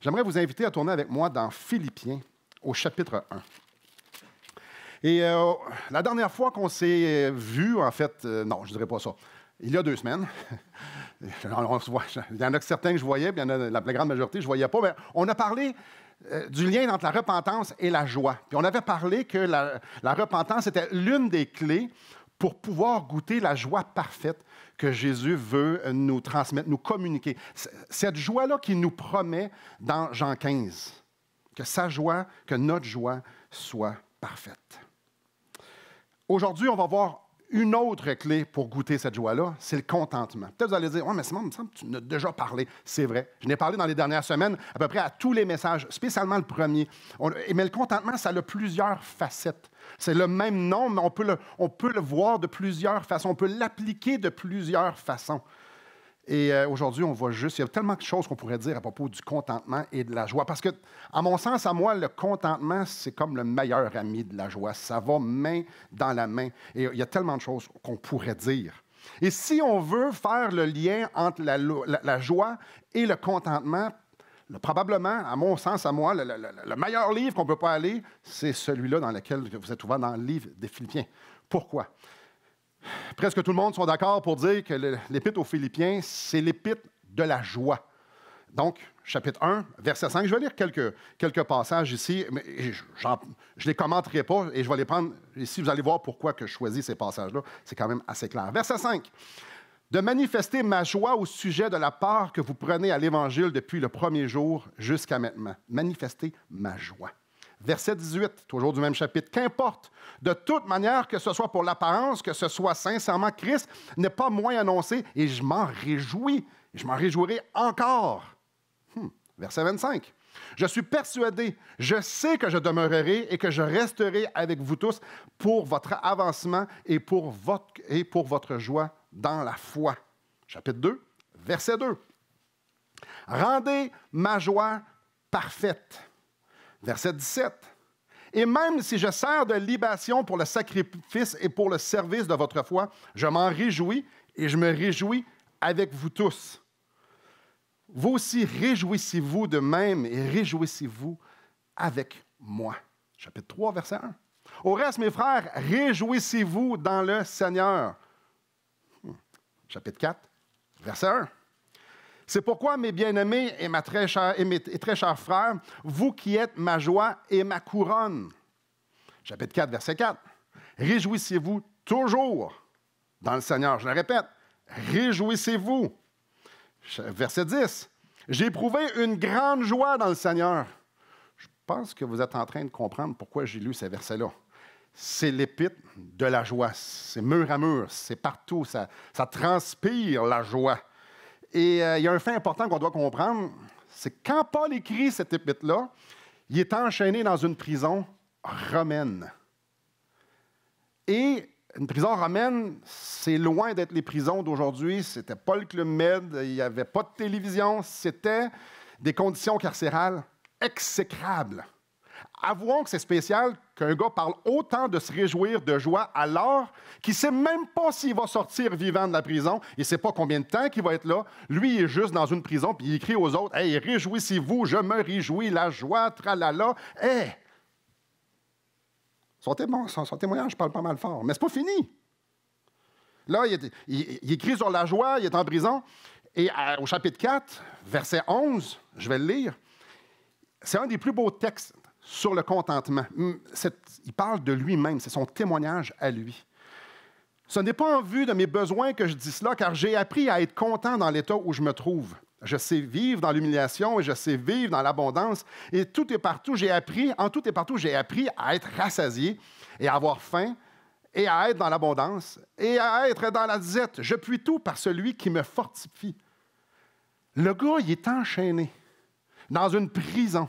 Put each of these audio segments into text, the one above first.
J'aimerais vous inviter à tourner avec moi dans Philippiens, au chapitre 1. Et la dernière fois qu'on s'est vu, en fait, non, je ne dirais pas ça, il y a 2 semaines, on se voit, il y en a certains que je voyais, puis il y en a la grande majorité que je ne voyais pas, mais on a parlé du lien entre la repentance et la joie. Puis on avait parlé que la repentance était l'une des clés pour pouvoir goûter la joie parfaite que Jésus veut nous transmettre, nous communiquer. Cette joie-là qu'il nous promet dans Jean 15, que sa joie, que notre joie soit parfaite. Aujourd'hui, on va voir une autre clé pour goûter cette joie-là, c'est le contentement. Peut-être vous allez dire, « Oui, mais Simon, il me semble que tu en as déjà parlé. » C'est vrai. Je n'ai parlé dans les dernières semaines, à peu près à tous les messages, spécialement le premier. Mais le contentement, ça a plusieurs facettes. C'est le même nom, mais on peut le voir de plusieurs façons. On peut l'appliquer de plusieurs façons. Et aujourd'hui, on voit juste, il y a tellement de choses qu'on pourrait dire à propos du contentement et de la joie. Parce que, à mon sens, à moi, le contentement, c'est comme le meilleur ami de la joie. Ça va main dans la main. Et il y a tellement de choses qu'on pourrait dire. Et si on veut faire le lien entre la joie et le contentement, probablement, à mon sens, à moi, le meilleur livre qu'on ne peut pas aller, c'est celui-là dans lequel vous êtes ouvert, dans le livre des Philippiens. Pourquoi? Presque tout le monde sont d'accord pour dire que l'Épître aux Philippiens, c'est l'Épître de la joie. Donc, chapitre 1, verset 5, je vais lire quelques passages ici, mais je ne les commenterai pas et je vais les prendre ici. Vous allez voir pourquoi que je choisis ces passages-là. C'est quand même assez clair. Verset 5. « De manifester ma joie au sujet de la part que vous prenez à l'Évangile depuis le premier jour jusqu'à maintenant. » Manifester ma joie. Verset 18, toujours du même chapitre. « Qu'importe, de toute manière, que ce soit pour l'apparence, que ce soit sincèrement, Christ n'est pas moins annoncé, et je m'en réjouis, et je m'en réjouirai encore. » Verset 25. « Je suis persuadé, je sais que je demeurerai et que je resterai avec vous tous pour votre avancement et pour votre joie dans la foi. » Chapitre 2, verset 2. « Rendez ma joie parfaite. » Verset 17. « Et même si je sers de libation pour le sacrifice et pour le service de votre foi, je m'en réjouis et je me réjouis avec vous tous. Vous aussi, réjouissez-vous de même et réjouissez-vous avec moi. » Chapitre 3, verset 1. « Au reste, mes frères, réjouissez-vous dans le Seigneur. » Chapitre 4, verset 1. C'est pourquoi, mes bien-aimés et mes très chers frères, vous qui êtes ma joie et ma couronne. Chapitre 4, verset 4. Réjouissez-vous toujours dans le Seigneur. Je le répète, réjouissez-vous. Verset 10. J'ai éprouvé une grande joie dans le Seigneur. Je pense que vous êtes en train de comprendre pourquoi j'ai lu ces versets-là. C'est l'épître de la joie. C'est mur à mur, c'est partout. Ça transpire la joie. Et il y a un fait important qu'on doit comprendre, c'est que quand Paul écrit cette épître-là, il est enchaîné dans une prison romaine. Et une prison romaine, c'est loin d'être les prisons d'aujourd'hui. C'était pas le Club Med, il n'y avait pas de télévision, c'était des conditions carcérales exécrables. Avouons que c'est spécial qu'un gars parle autant de se réjouir de joie alors qu'il ne sait même pas s'il va sortir vivant de la prison. Il ne sait pas combien de temps qu'il va être là. Lui, il est juste dans une prison, puis il écrit aux autres, « Hey, réjouissez-vous, je me réjouis, la joie, tralala. » Hey! Son témoignage parle pas mal fort, mais c'est pas fini. Là, il écrit sur la joie, il est en prison, et au chapitre 4, verset 11, je vais le lire, c'est un des plus beaux textes sur le contentement. Il parle de lui-même, c'est son témoignage à lui. « Ce n'est pas en vue de mes besoins que je dis cela, car j'ai appris à être content dans l'état où je me trouve. Je sais vivre dans l'humiliation et je sais vivre dans l'abondance. Et en tout et partout, j'ai appris à être rassasié et à avoir faim et à être dans l'abondance et à être dans la disette. Je puis tout par celui qui me fortifie. » Le gars, il est enchaîné dans une prison.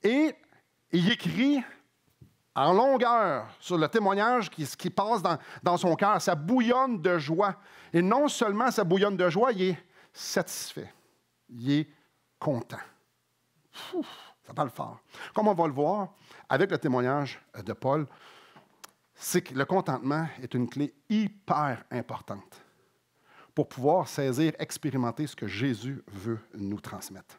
Et il écrit en longueur sur le témoignage qui passe dans son cœur. Ça bouillonne de joie. Et non seulement ça bouillonne de joie, il est satisfait. Il est content. Ça parle fort. Comme on va le voir avec le témoignage de Paul, c'est que le contentement est une clé hyper importante pour pouvoir saisir, expérimenter ce que Jésus veut nous transmettre.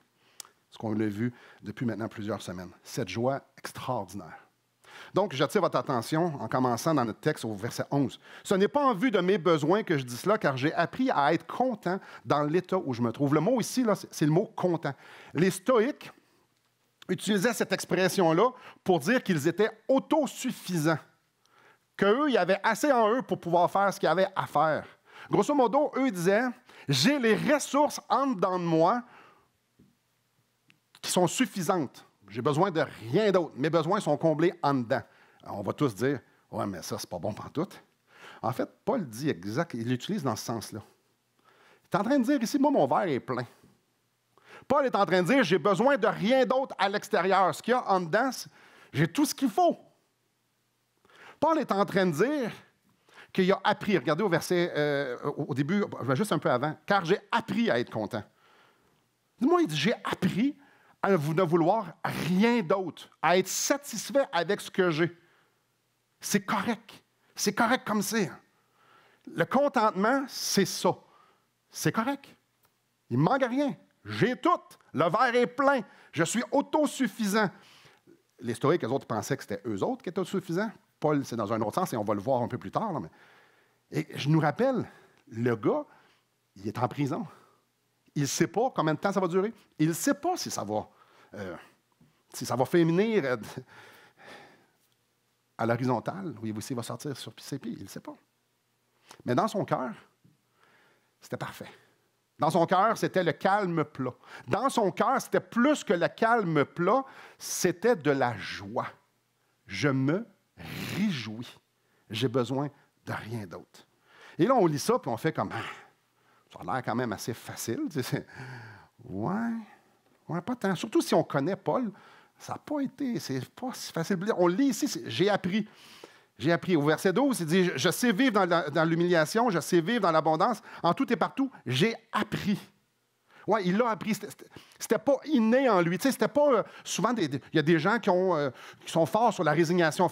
ce qu'on a vu depuis maintenant plusieurs semaines. Cette joie extraordinaire. Donc, j'attire votre attention en commençant dans notre texte au verset 11. « Ce n'est pas en vue de mes besoins que je dis cela, car j'ai appris à être content dans l'état où je me trouve. » Le mot ici, là, c'est le mot « content ». Les stoïques utilisaient cette expression-là pour dire qu'ils étaient autosuffisants, qu'eux, il y avait assez en eux pour pouvoir faire ce qu'ils avaient à faire. Grosso modo, eux disaient « J'ai les ressources en dedans de moi qui sont suffisantes. J'ai besoin de rien d'autre. Mes besoins sont comblés en dedans. » On va tous dire « Ouais, mais ça, c'est pas bon pantoute. » En fait, Paul dit exact, il l'utilise dans ce sens-là. Il est en train de dire ici, moi, mon verre est plein. Paul est en train de dire, j'ai besoin de rien d'autre à l'extérieur. Ce qu'il y a en dedans, j'ai tout ce qu'il faut. Paul est en train de dire qu'il a appris. Regardez au verset, au début, juste un peu avant. « Car j'ai appris à être content. » Dis-moi, il dit, j'ai appris à ne vouloir rien d'autre, à être satisfait avec ce que j'ai. C'est correct. C'est correct comme c'est. Le contentement, c'est ça. C'est correct. Il ne me manque rien. J'ai tout. Le verre est plein. Je suis autosuffisant. Les stoïques, eux autres, pensaient que c'était eux autres qui étaient autosuffisants. Paul, c'est dans un autre sens, et on va le voir un peu plus tard. Là, mais... Et je nous rappelle, le gars, il est en prison. Il ne sait pas combien de temps ça va durer. Il ne sait pas si ça va féminer à l'horizontale, ou il va sortir sur ses pieds. Il ne sait pas. Mais dans son cœur, c'était parfait. Dans son cœur, c'était le calme plat. Dans son cœur, c'était plus que le calme plat, c'était de la joie. Je me réjouis. J'ai besoin de rien d'autre. Et là, on lit ça, puis on fait comme... Ça a l'air quand même assez facile. Tu sais. Ouais, pas tant. Surtout si on connaît Paul, ça n'a pas été... C'est pas si facile de dire. On lit ici, j'ai appris. J'ai appris. Au verset 12, il dit, je sais vivre dans l'humiliation, je sais vivre dans l'abondance, en tout et partout, j'ai appris. Oui, il l'a appris. C'était pas inné en lui. Tu sais, c'était pas... souvent, il y a des gens qui sont forts sur la résignation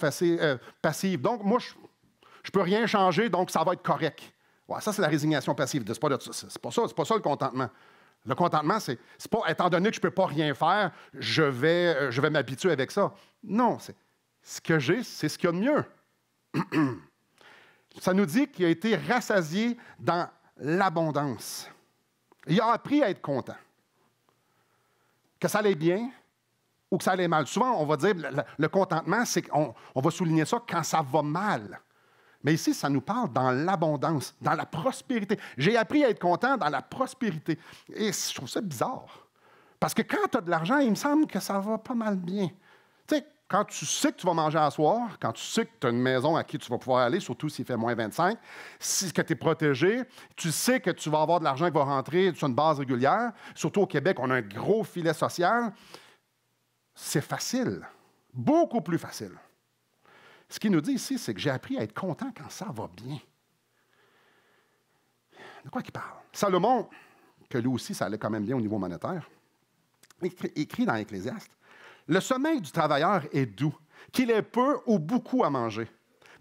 passive. Donc, moi, je ne peux rien changer, donc ça va être correct. Ouais, ça, c'est la résignation passive. C'est pas ça le contentement. Le contentement, c'est pas, étant donné que je ne peux pas rien faire, je vais m'habituer avec ça. Non, ce que j'ai, c'est ce qu'il y a de mieux. Ça nous dit qu'il a été rassasié dans l'abondance. Il a appris à être content. Que ça allait bien ou que ça allait mal. Souvent, on va dire le contentement, c'est qu'on va souligner ça quand ça va mal. Mais ici, ça nous parle dans l'abondance, dans la prospérité. J'ai appris à être content dans la prospérité. Et je trouve ça bizarre. Parce que quand tu as de l'argent, il me semble que ça va pas mal bien. Tu sais, quand tu sais que tu vas manger à soir, quand tu sais que tu as une maison à qui tu vas pouvoir aller, surtout s'il fait moins 25, si que tu es protégé, tu sais que tu vas avoir de l'argent qui va rentrer sur une base régulière, surtout au Québec, on a un gros filet social, c'est facile, beaucoup plus facile. Ce qu'il nous dit ici, c'est que j'ai appris à être content quand ça va bien. De quoi il parle? Salomon, que lui aussi, ça allait quand même bien au niveau monétaire, écrit dans Ecclésiaste, « Le sommeil du travailleur est doux, qu'il ait peu ou beaucoup à manger,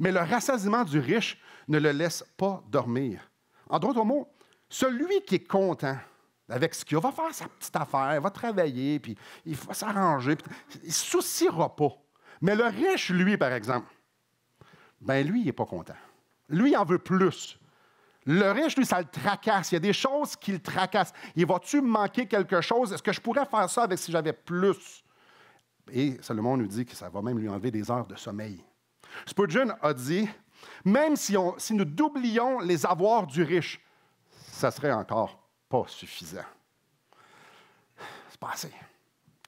mais le rassasiement du riche ne le laisse pas dormir. » En d'autres mots, celui qui est content avec ce qu'il va faire sa petite affaire, va travailler, puis il va s'arranger, il ne se souciera pas. Mais le riche, lui, par exemple, ben lui, il n'est pas content. Lui, il en veut plus. Le riche, lui, ça le tracasse. Il y a des choses qui le tracassent. Il va-tu me manquer quelque chose? Est-ce que je pourrais faire ça avec si j'avais plus? Et Salomon nous dit que ça va même lui enlever des heures de sommeil. Spurgeon a dit, même si nous doublions les avoirs du riche, ça serait encore pas suffisant. C'est pas assez.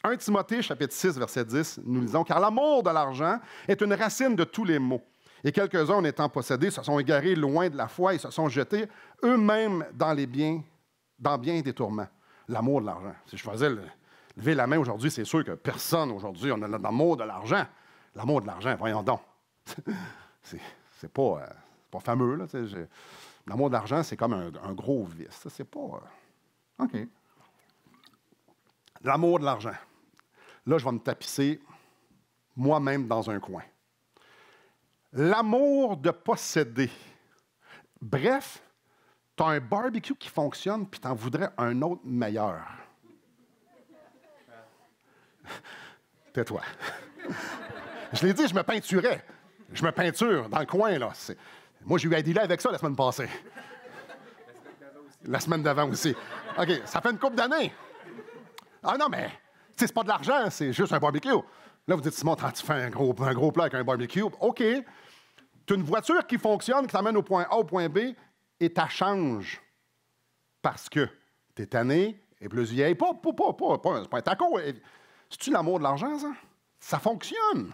1 Timothée, chapitre 6, verset 10, nous lisons, « Car l'amour de l'argent est une racine de tous les maux. Et quelques-uns, en étant possédés, se sont égarés loin de la foi et se sont jetés eux-mêmes dans bien des tourments. » L'amour de l'argent. Si je faisais lever la main aujourd'hui, c'est sûr que personne aujourd'hui, on a l'amour de l'argent. L'amour de l'argent, voyons donc. c'est pas fameux, là. L'amour de l'argent, c'est comme un gros vice. C'est pas... OK. L'amour de l'argent. Là, je vais me tapisser moi-même dans un coin. L'amour de posséder. Bref, tu as un barbecue qui fonctionne, puis tu en voudrais un autre meilleur. Tais-toi. Je l'ai dit, je me peinturais. Je me peinture dans le coin, là. Moi, j'ai eu à dealer avec ça la semaine passée. La semaine d'avant aussi. OK, ça fait une couple d'années. Ah non, mais, tu sais, c'est pas de l'argent, c'est juste un barbecue. Là, vous dites, Simon, tu fais un gros plat avec un barbecue. OK. Tu as une voiture qui fonctionne, qui t'amène au point A, au point B, et tu changes. Parce que tu es tanné, et plus vieille. C'est pas un taco. C'est-tu l'amour de l'argent, ça? Ça fonctionne.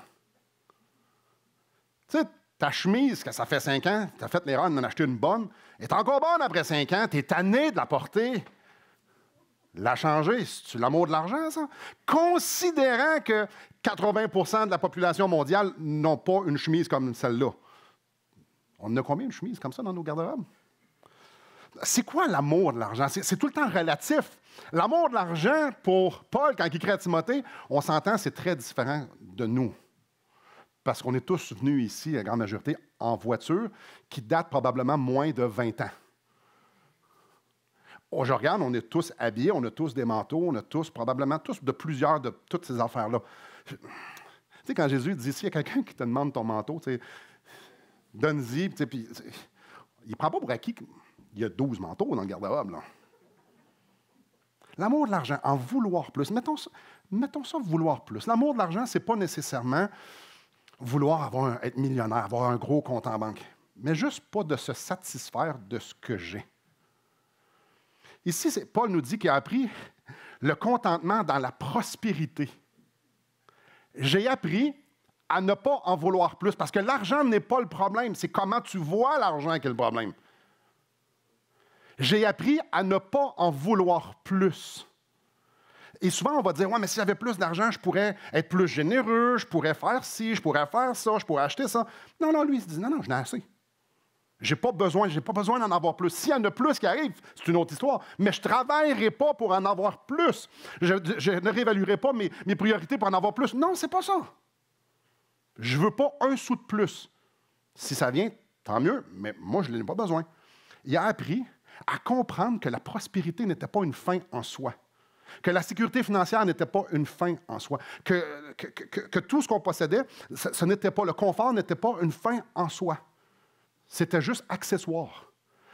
Tu sais, ta chemise, que ça fait 5 ans, tu as fait l'erreur d'en acheter une bonne, elle est encore bonne après 5 ans, tu es tanné de la porter. La changer, c'est-tu l'amour de l'argent, ça? Considérant que 80 de la population mondiale n'ont pas une chemise comme celle-là. On en a combien de chemises comme ça dans nos garde-robes? C'est quoi l'amour de l'argent? C'est tout le temps relatif. L'amour de l'argent, pour Paul, quand il écrit à Timothée, on s'entend, c'est très différent de nous. Parce qu'on est tous venus ici, la grande majorité, en voiture, qui date probablement moins de 20 ans. Oh, je regarde, on est tous habillés, on a tous des manteaux, on a tous, probablement tous, de plusieurs de toutes ces affaires-là. Tu sais, quand Jésus dit, s'il y a quelqu'un qui te demande ton manteau, tu sais, donne-y, puis il ne prend pas pour acquis qu'il y a 12 manteaux dans le garde-robe, là. L'amour de l'argent, en vouloir plus. Mettons ça, vouloir plus. L'amour de l'argent, ce n'est pas nécessairement vouloir être millionnaire, avoir un gros compte en banque, mais juste pas de se satisfaire de ce que j'ai. Ici, Paul nous dit qu'il a appris le contentement dans la prospérité. J'ai appris à ne pas en vouloir plus, parce que l'argent n'est pas le problème, c'est comment tu vois l'argent qui est le problème. J'ai appris à ne pas en vouloir plus. Et souvent, on va dire, ouais, mais si j'avais plus d'argent, je pourrais être plus généreux, je pourrais faire ci, je pourrais faire ça, je pourrais acheter ça. Non, lui, il se dit, non, j'en ai assez. J'ai pas besoin d'en avoir plus. S'il y en a plus qui arrive, c'est une autre histoire. Mais je ne travaillerai pas pour en avoir plus. Je ne réévaluerai pas mes priorités pour en avoir plus. Non, c'est pas ça. Je ne veux pas un sou de plus. Si ça vient, tant mieux, mais moi, je n'en ai pas besoin. Il a appris à comprendre que la prospérité n'était pas une fin en soi, que la sécurité financière n'était pas une fin en soi, que tout ce qu'on possédait, ce n'était pas, le confort n'était pas une fin en soi. C'était juste accessoire.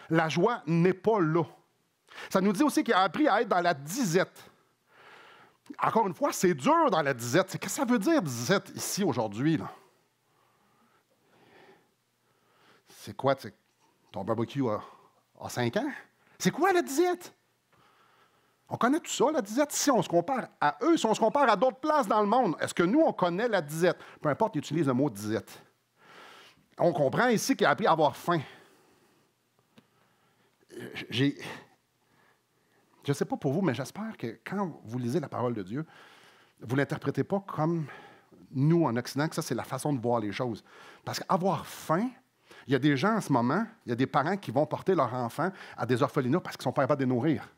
La joie n'est pas là. Ça nous dit aussi qu'il a appris à être dans la disette. Encore une fois, c'est dur dans la disette. Qu'est-ce que ça veut dire, disette, ici, aujourd'hui, là? C'est quoi, ton barbecue a 5 ans? C'est quoi la disette? On connaît tout ça, la disette. Si on se compare à eux, si on se compare à d'autres places dans le monde, est-ce que nous, on connaît la disette? Peu importe, ils utilisent le mot disette. On comprend ici qu'il a appris à avoir faim. Je ne sais pas pour vous, mais j'espère que quand vous lisez la parole de Dieu, vous ne l'interprétez pas comme nous en Occident, que ça, c'est la façon de voir les choses. Parce qu'avoir faim, il y a des gens en ce moment, il y a des parents qui vont porter leurs enfants à des orphelinats parce qu'ils ne sont pas capables de les nourrir.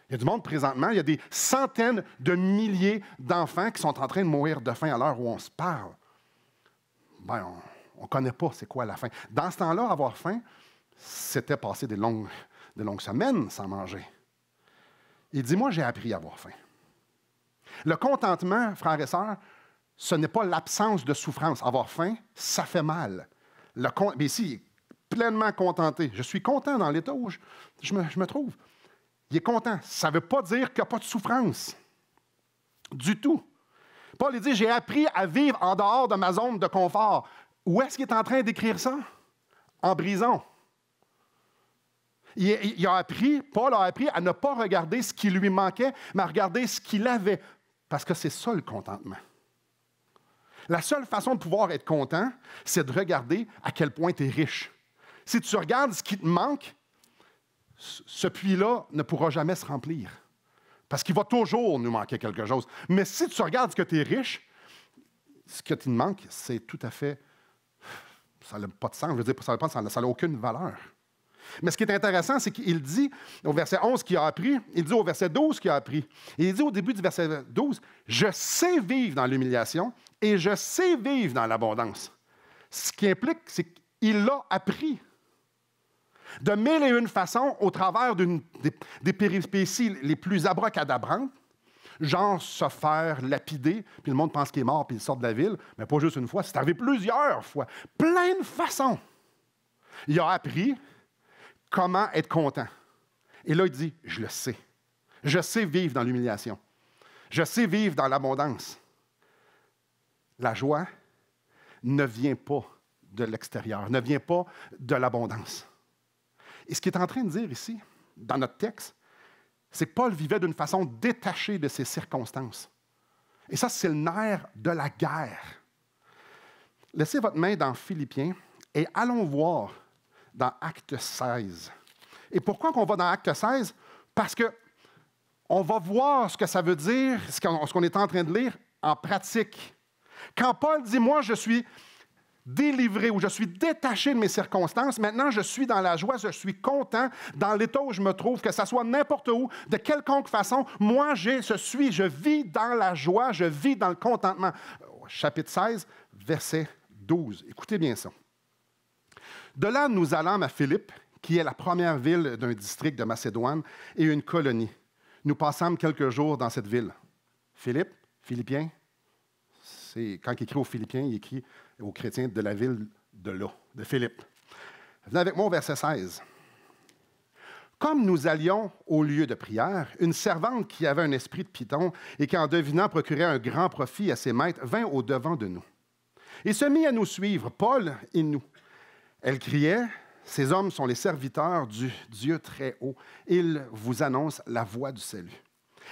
Il y a du monde présentement, il y a des centaines de milliers d'enfants qui sont en train de mourir de faim à l'heure où on se parle. On ne connaît pas c'est quoi la faim. Dans ce temps-là, avoir faim, c'était passer des longues semaines sans manger. Il dit, moi, j'ai appris à avoir faim. Le contentement, frères et sœurs, ce n'est pas l'absence de souffrance. Avoir faim, ça fait mal. Mais ici, il est pleinement contenté. Je suis content dans l'état où je me trouve. Il est content. Ça ne veut pas dire qu'il n'y a pas de souffrance. Du tout. Paul il dit, j'ai appris à vivre en dehors de ma zone de confort. Où est-ce qu'il est en train d'écrire ça? En prison. Paul a appris à ne pas regarder ce qui lui manquait, mais à regarder ce qu'il avait. Parce que c'est ça le contentement. La seule façon de pouvoir être content, c'est de regarder à quel point tu es riche. Si tu regardes ce qui te manque, ce puits-là ne pourra jamais se remplir. Parce qu'il va toujours nous manquer quelque chose. Mais si tu regardes ce que tu es riche, ce que tu te manque, c'est tout à fait... Ça n'a pas de sens. Je veux dire, ça n'a aucune valeur. Mais ce qui est intéressant, c'est qu'il dit, au verset 11 qu'il a appris, il dit au verset 12 qu'il a appris. Et il dit au début du verset 12, « Je sais vivre dans l'humiliation et je sais vivre dans l'abondance. » Ce qui implique, c'est qu'il l'a appris. De mille et une façons, au travers des péripéties les plus abracadabrantes, genre se faire lapider, puis le monde pense qu'il est mort, puis il sort de la ville. Mais pas juste une fois, c'est arrivé plusieurs fois. Plein de façons. Il a appris comment être content. Et là, il dit, je le sais. Je sais vivre dans l'humiliation. Je sais vivre dans l'abondance. La joie ne vient pas de l'extérieur, ne vient pas de l'abondance. Et ce qu'il est en train de dire ici, dans notre texte, c'est que Paul vivait d'une façon détachée de ses circonstances. Et ça, c'est le nerf de la guerre. Laissez votre main dans Philippiens et allons voir dans Acte 16. Et pourquoi qu'on va dans Acte 16? Parce qu'on va voir ce que ça veut dire, ce qu'on est en train de lire en pratique. Quand Paul dit « Moi, je suis délivré ou je suis détaché de mes circonstances, maintenant je suis dans la joie, je suis content dans l'état où je me trouve, que ça soit n'importe où, de quelconque façon, moi, je vis dans la joie, je vis dans le contentement. » Chapitre 16, verset 12. Écoutez bien ça. « De là, nous allâmes à Philippe, qui est la première ville d'un district de Macédoine et une colonie. Nous passâmes quelques jours dans cette ville. » Philippe, Philippiens, c'est quand il écrit aux Philippiens, il écrit aux chrétiens de la ville de là, de Philippe. Venez avec moi au verset 16. « Comme nous allions au lieu de prière, une servante qui avait un esprit de python et qui, en devinant, procurait un grand profit à ses maîtres, vint au-devant de nous. Et se mit à nous suivre, Paul et nous. Elle criait, « Ces hommes sont les serviteurs du Dieu très haut. Ils vous annoncent la voie du salut. »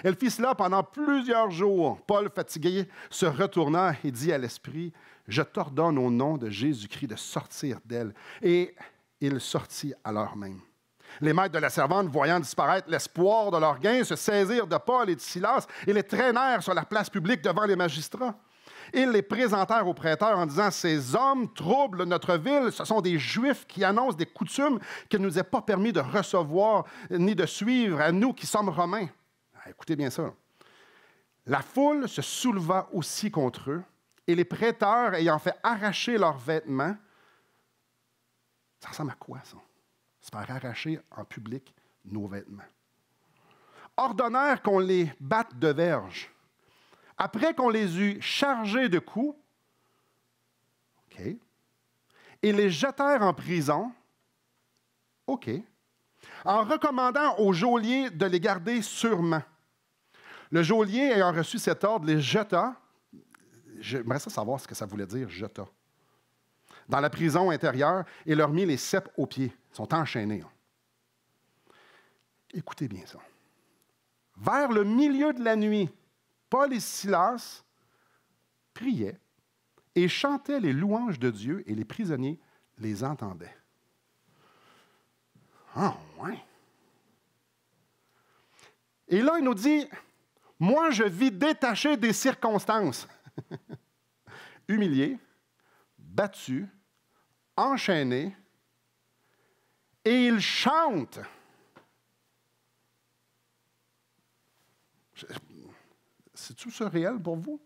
Elle fit cela pendant plusieurs jours. Paul, fatigué, se retourna et dit à l'esprit, « Je t'ordonne au nom de Jésus-Christ de sortir d'elle. » Et il sortit à l'heure même. Les maîtres de la servante, voyant disparaître l'espoir de leur gain, se saisirent de Paul et de Silas et les traînèrent sur la place publique devant les magistrats. Ils les présentèrent aux prêteurs en disant, « Ces hommes troublent notre ville. Ce sont des Juifs qui annoncent des coutumes qu'il ne nous est pas permis de recevoir ni de suivre à nous qui sommes Romains. » Écoutez bien ça. La foule se souleva aussi contre eux, et les prêteurs, ayant fait arracher leurs vêtements, ça ressemble à quoi, ça? Se faire arracher en public nos vêtements. Ordonnèrent qu'on les batte de verge. Après qu'on les eut chargés de coups, OK, et les jetèrent en prison, OK, en recommandant au geôlier de les garder sûrement. Le geôlier, ayant reçu cet ordre, les jeta. J'aimerais savoir ce que ça voulait dire, jeta. Dans la prison intérieure et leur mit les ceps aux pieds. Ils sont enchaînés. Écoutez bien ça. Vers le milieu de la nuit, Paul et Silas priaient et chantaient les louanges de Dieu et les prisonniers les entendaient. Ah, ouais. Et là, il nous dit, moi, je vis détaché des circonstances. Humilié, battu, enchaîné, et il chante. C'est-tu ça réel pour vous?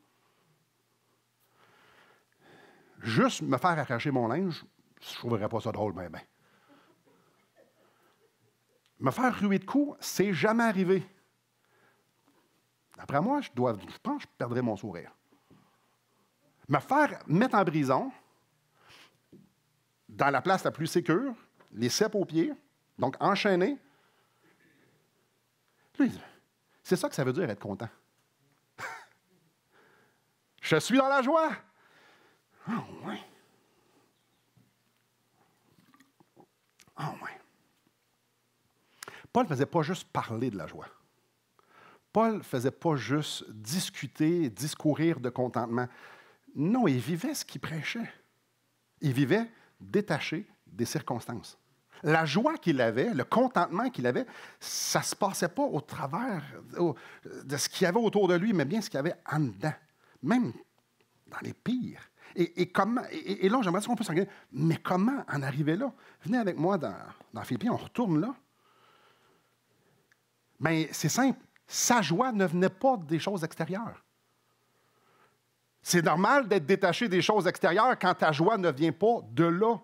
Juste me faire arracher mon linge, je ne trouverais pas ça drôle, ben. Me faire ruer de coups, c'est jamais arrivé. D'après moi, je pense que je perdrais mon sourire. Me faire mettre en prison, dans la place la plus sécure, les ceps aux pieds, donc enchaîné. C'est ça que ça veut dire être content. Je suis dans la joie. Ah ouais. Ah ouais. Paul ne faisait pas juste parler de la joie. Paul ne faisait pas juste discuter, discourir de contentement. Non, il vivait ce qu'il prêchait. Il vivait détaché des circonstances. La joie qu'il avait, le contentement qu'il avait, ça ne se passait pas au travers de ce qu'il y avait autour de lui, mais bien ce qu'il y avait en dedans, même dans les pires. Et là, j'aimerais qu'on puisse regarder, mais comment en arriver là? Venez avec moi dans Philippiens, on retourne là. Mais c'est simple, sa joie ne venait pas des choses extérieures. C'est normal d'être détaché des choses extérieures quand ta joie ne vient pas de là.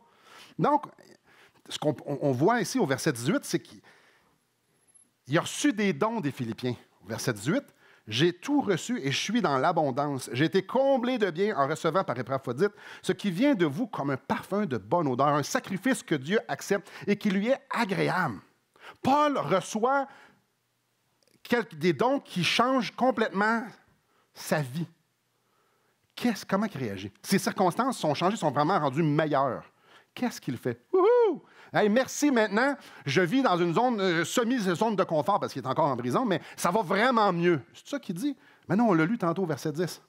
Donc, ce qu'on voit ici au verset 18, c'est qu'il a reçu des dons des Philippiens. Au verset 18, J'ai tout reçu et je suis dans l'abondance. J'ai été comblé de bien en recevant par Épaphrodite ce qui vient de vous comme un parfum de bonne odeur, un sacrifice que Dieu accepte et qui lui est agréable. Paul reçoit des dons qui changent complètement sa vie. Comment il réagit? Ses circonstances sont changées, sont vraiment rendues meilleures. Qu'est-ce qu'il fait? Wouhou! Hey, merci maintenant, je vis dans une zone, semi-zone de confort parce qu'il est encore en prison, mais ça va vraiment mieux. C'est ça qu'il dit? Mais non, on l'a lu tantôt au verset 10.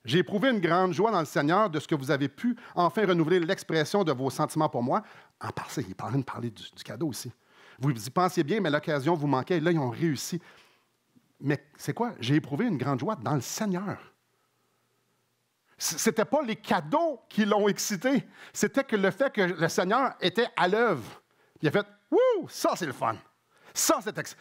J'ai éprouvé une grande joie dans le Seigneur de ce que vous avez pu enfin renouveler l'expression de vos sentiments pour moi. En passant, il est en train de parler du cadeau aussi. Vous y pensiez bien, mais l'occasion vous manquait et là, ils ont réussi. Mais c'est quoi? J'ai éprouvé une grande joie dans le Seigneur. Ce n'était pas les cadeaux qui l'ont excité, c'était que le fait que le Seigneur était à l'œuvre. Il a fait « Wouh! Ça, c'est le fun! Ça, c'est...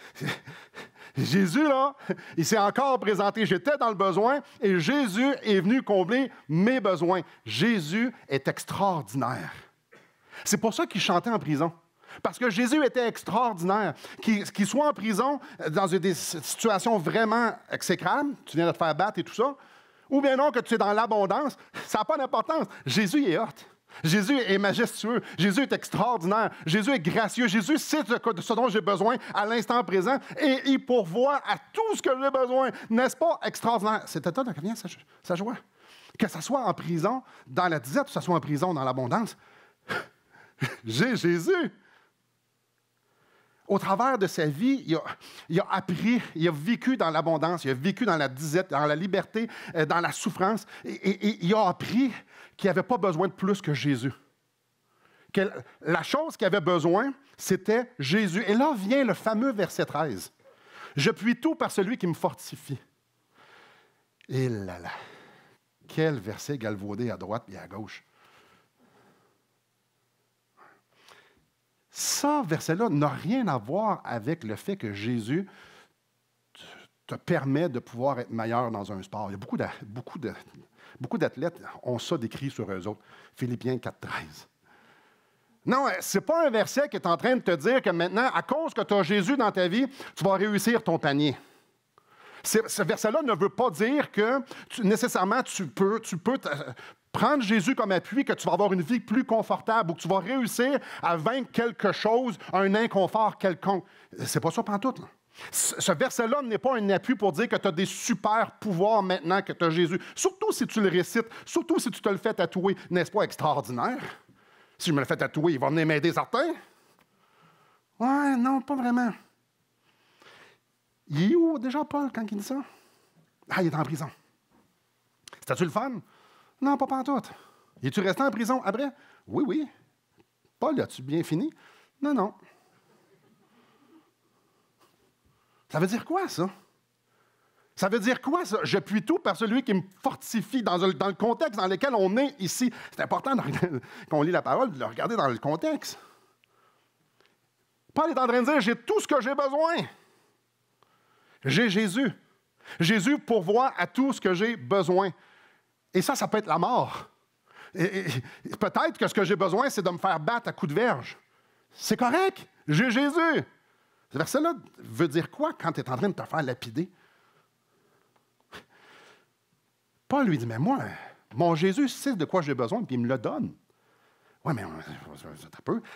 Jésus, là, il s'est encore présenté. J'étais dans le besoin et Jésus est venu combler mes besoins. Jésus est extraordinaire. » C'est pour ça qu'il chantait en prison. Parce que Jésus était extraordinaire. Qu'il soit en prison, dans des situations vraiment exécrables, tu viens de te faire battre et tout ça, ou bien non, que tu es dans l'abondance, ça n'a pas d'importance. Jésus est hot. Jésus est majestueux. Jésus est extraordinaire. Jésus est gracieux. Jésus sait ce dont j'ai besoin à l'instant présent et il pourvoit à tout ce que j'ai besoin. N'est-ce pas extraordinaire? C'est à toi d'en vient sa joie. Que ce soit en prison, dans la disette, ou que ce soit en prison, dans l'abondance, j'ai Jésus. Au travers de sa vie, il a appris, il a vécu dans l'abondance, il a vécu dans la disette, dans la liberté, dans la souffrance. Et il a appris qu'il n'avait pas besoin de plus que Jésus. Que la chose qu'il avait besoin, c'était Jésus. Et là vient le fameux verset 13. « Je puis tout par celui qui me fortifie. » Et là là, quel verset galvaudé à droite et à gauche. Ça, verset-là, n'a rien à voir avec le fait que Jésus te permet de pouvoir être meilleur dans un sport. Il y a beaucoup d'athlètes ont ça décrit sur eux autres. Philippiens 4,13. Non, ce n'est pas un verset qui est en train de te dire que maintenant, à cause que tu as Jésus dans ta vie, tu vas réussir ton panier. Ce verset-là ne veut pas dire que nécessairement tu peux prendre Jésus comme appui, que tu vas avoir une vie plus confortable ou que tu vas réussir à vaincre quelque chose, un inconfort quelconque. C'est pas ça pantoute, là. Ce verset-là n'est pas un appui pour dire que tu as des super pouvoirs maintenant que tu as Jésus. Surtout si tu le récites, surtout si tu te le fais tatouer. N'est-ce pas extraordinaire? Si je me le fais tatouer, il va venir m'aider certains? Ouais, non, pas vraiment. Il est où déjà, Paul, quand il dit ça? Ah, il est en prison. C'était-tu le fun? Non, pas pantoute. Es-tu resté en prison après? Oui, oui. Paul, as-tu bien fini? Non, non. Ça veut dire quoi, ça? Ça veut dire quoi, ça? Je puis tout par celui qui me fortifie dans le contexte dans lequel on est ici. C'est important qu'on lit la parole, de le regarder dans le contexte. Paul est en train de dire, j'ai tout ce que j'ai besoin. J'ai Jésus. Jésus pourvoit à tout ce que j'ai besoin. Et ça peut être la mort. Et peut-être que ce que j'ai besoin, c'est de me faire battre à coups de verge. C'est correct. J'ai Jésus. Ce verset-là veut dire quoi quand tu es en train de te faire lapider? Paul lui dit, mais moi, mon Jésus sait de quoi j'ai besoin, puis il me le donne. Oui, mais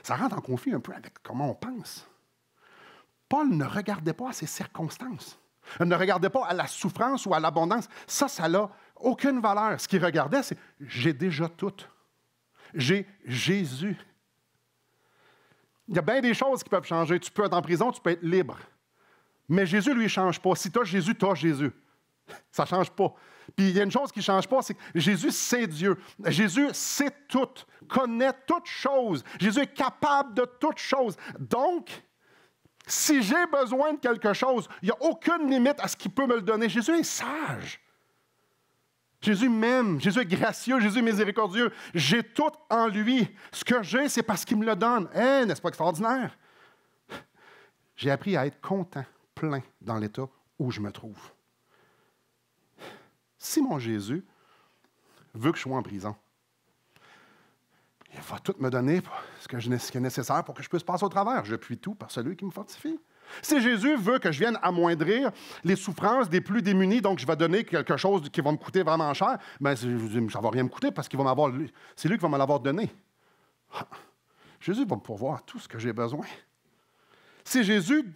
ça rentre en conflit un peu avec comment on pense. Paul ne regardait pas à ses circonstances. Il ne regardait pas à la souffrance ou à l'abondance. Ça n'a aucune valeur. Ce qu'il regardait, c'est « j'ai déjà tout. J'ai Jésus. » Il y a bien des choses qui peuvent changer. Tu peux être en prison, tu peux être libre. Mais Jésus, lui, ne change pas. Si tu as Jésus, tu as Jésus. Ça ne change pas. Puis il y a une chose qui ne change pas, c'est que Jésus, c'est Dieu. Jésus sait tout, connaît toutes choses. Jésus est capable de toutes choses. Donc, si j'ai besoin de quelque chose, il n'y a aucune limite à ce qu'il peut me le donner. Jésus est sage. Jésus m'aime. Jésus est gracieux. Jésus est miséricordieux. J'ai tout en lui. Ce que j'ai, c'est parce qu'il me le donne. N'est-ce pas extraordinaire? J'ai appris à être content, plein dans l'état où je me trouve. Si mon Jésus veut que je sois en prison, il va tout me donner ce qui est nécessaire pour que je puisse passer au travers. Je puis tout par celui qui me fortifie. Si Jésus veut que je vienne amoindrir les souffrances des plus démunis, donc je vais donner quelque chose qui va me coûter vraiment cher, bien, ça ne va rien me coûter parce c'est lui qui va me l'avoir donné. Jésus va me pourvoir tout ce que j'ai besoin. Si Jésus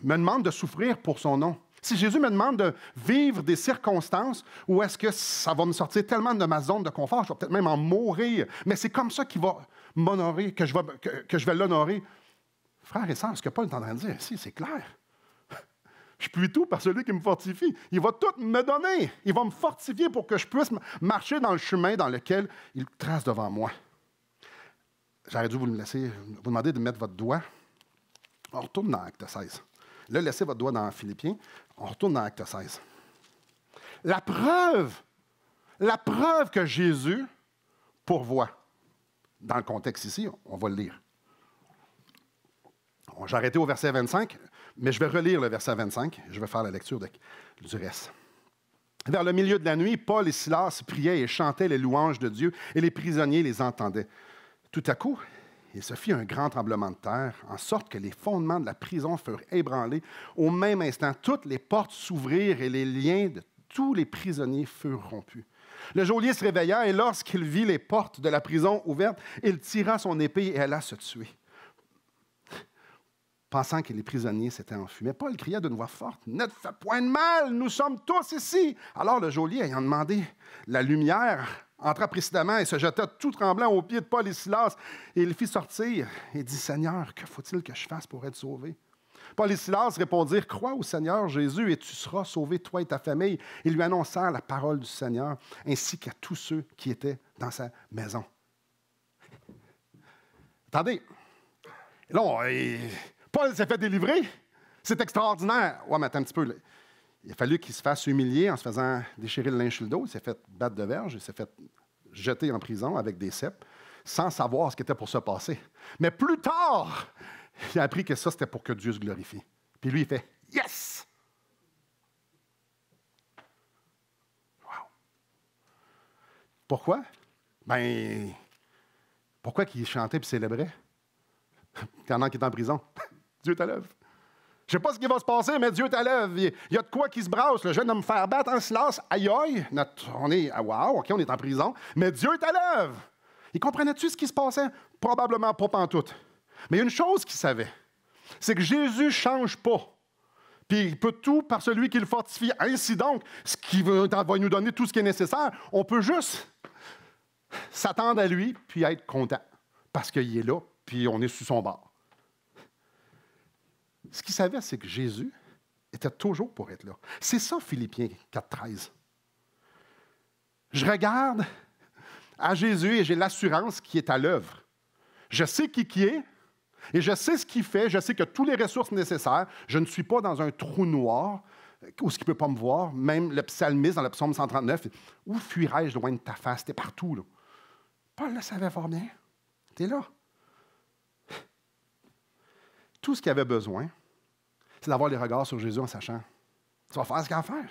me demande de souffrir pour son nom, si Jésus me demande de vivre des circonstances où est-ce que ça va me sortir tellement de ma zone de confort, je vais peut-être même en mourir, mais c'est comme ça qu'il va m'honorer, que je vais l'honorer. Frères et sœurs, ce que Paul est en train de dire ici, c'est clair. Je puis tout par celui qui me fortifie. Il va tout me donner. Il va me fortifier pour que je puisse marcher dans le chemin dans lequel il trace devant moi. J'aurais dû vous demander de mettre votre doigt. On retourne dans Acte 16. Là, laissez votre doigt dans Philippiens. On retourne dans Acte 16. La preuve que Jésus pourvoit, dans le contexte ici, on va le lire. J'ai arrêté au verset 25, mais je vais relire le verset 25. Je vais faire la lecture du reste. Vers le milieu de la nuit, Paul et Silas priaient et chantaient les louanges de Dieu, et les prisonniers les entendaient. Tout à coup, il se fit un grand tremblement de terre, en sorte que les fondements de la prison furent ébranlés. Au même instant, toutes les portes s'ouvrirent et les liens de tous les prisonniers furent rompus. Le geôlier se réveilla, et lorsqu'il vit les portes de la prison ouvertes, il tira son épée et alla se tuer, pensant que les prisonniers s'étaient enfuis. Mais Paul cria d'une voix forte, « Ne te fais point de mal, nous sommes tous ici! » Alors le geôlier, ayant demandé la lumière, entra précipitamment et se jeta tout tremblant aux pieds de Paul et Silas, et il fit sortir et dit, « Seigneur, que faut-il que je fasse pour être sauvé? » Paul et Silas répondirent, « Crois au Seigneur Jésus, et tu seras sauvé, toi et ta famille. » Ils lui annoncèrent la parole du Seigneur, ainsi qu'à tous ceux qui étaient dans sa maison. Attendez, là, Paul s'est fait délivrer. C'est extraordinaire. Ouais, mais attends un petit peu. Là. Il a fallu qu'il se fasse humilier en se faisant déchirer le linge sur le dos. Il s'est fait battre de verge. Il s'est fait jeter en prison avec des cèpes, sans savoir ce qui était pour se passer. Mais plus tard, il a appris que ça, c'était pour que Dieu se glorifie. Puis lui, il fait « Yes! » Wow! Pourquoi? Ben, pourquoi qu'il chantait et célébrait? Pendant qu'il est en prison. Dieu t'élève. Je ne sais pas ce qui va se passer, mais Dieu t'élève. Il y a de quoi qui se brasse. Je viens de me faire battre en silence. Aïe, aïe. On est, wow, OK, on est en prison. Mais Dieu t'élève. Il comprenait-tu ce qui se passait? Probablement pas pantoute. Mais il y a une chose qu'il savait. C'est que Jésus ne change pas. Puis il peut tout par celui qui le fortifie. Ainsi donc, ce qui va nous donner tout ce qui est nécessaire, on peut juste s'attendre à lui puis être content. Parce qu'il est là, puis on est sous son bord. Ce qu'il savait, c'est que Jésus était toujours pour être là. C'est ça, Philippiens 4,13. Je regarde à Jésus et j'ai l'assurance qu'il est à l'œuvre. Je sais qui est et je sais ce qu'il fait. Je sais que toutes les ressources nécessaires. Je ne suis pas dans un trou noir où ce qu'il ne peut pas me voir. Même le psalmiste dans le psaume 139, « Où fuirais-je loin de ta face? » T'es partout, là. Paul le savait fort bien. T'es là. Tout ce qu'il avait besoin, c'est d'avoir les regards sur Jésus en sachant, tu vas faire ce qu'il y a à faire.